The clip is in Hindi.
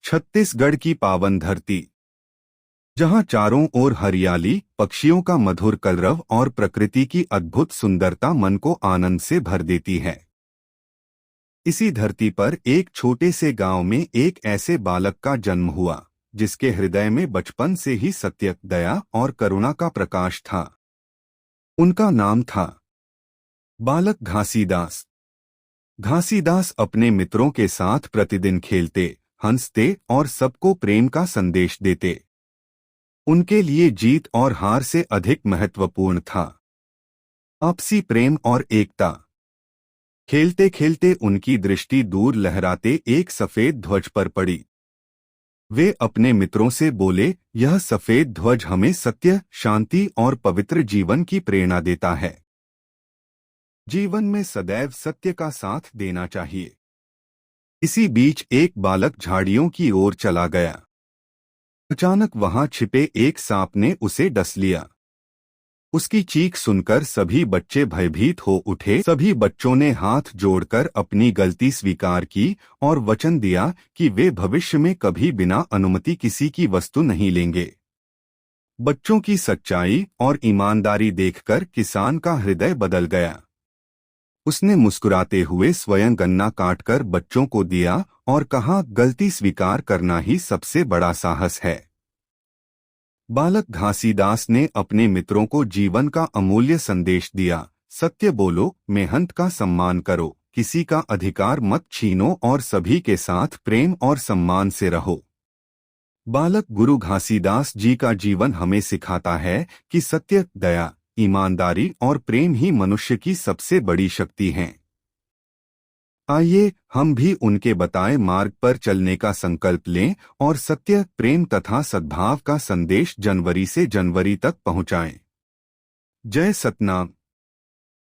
छत्तीसगढ़ की पावन धरती, जहां चारों ओर हरियाली, पक्षियों का मधुर कलरव और प्रकृति की अद्भुत सुंदरता मन को आनंद से भर देती है। इसी धरती पर एक छोटे से गांव में एक ऐसे बालक का जन्म हुआ जिसके हृदय में बचपन से ही सत्य, दया और करुणा का प्रकाश था। उनका नाम था बालक घासीदास। घासीदास अपने मित्रों के साथ प्रतिदिन खेलते, हंसते और सबको प्रेम का संदेश देते। उनके लिए जीत और हार से अधिक महत्वपूर्ण था आपसी प्रेम और एकता। खेलते खेलते उनकी दृष्टि दूर लहराते एक सफेद ध्वज पर पड़ी। वे अपने मित्रों से बोले, यह सफेद ध्वज हमें सत्य, शांति और पवित्र जीवन की प्रेरणा देता है। जीवन में सदैव सत्य का साथ देना चाहिए। इसी बीच एक बालक झाड़ियों की ओर चला गया। अचानक वहां छिपे एक सांप ने उसे डस लिया। उसकी चीख सुनकर सभी बच्चे भयभीत हो उठे। सभी बच्चों ने हाथ जोड़कर अपनी गलती स्वीकार की और वचन दिया कि वे भविष्य में कभी बिना अनुमति किसी की वस्तु नहीं लेंगे। बच्चों की सच्चाई और ईमानदारी देखकर किसान का हृदय बदल गया। उसने मुस्कुराते हुए स्वयं गन्ना काटकर बच्चों को दिया और कहा, गलती स्वीकार करना ही सबसे बड़ा साहस है। बालक घासीदास ने अपने मित्रों को जीवन का अमूल्य संदेश दिया, सत्य बोलो, मेहनत का सम्मान करो, किसी का अधिकार मत छीनो और सभी के साथ प्रेम और सम्मान से रहो। बालक गुरु घासीदास जी का जीवन हमें सिखाता है कि सत्य, दया, ईमानदारी और प्रेम ही मनुष्य की सबसे बड़ी शक्ति हैं। आइए हम भी उनके बताए मार्ग पर चलने का संकल्प लें और सत्य, प्रेम तथा सद्भाव का संदेश जनवरी से जनवरी तक पहुंचाएं। जय सतनाम।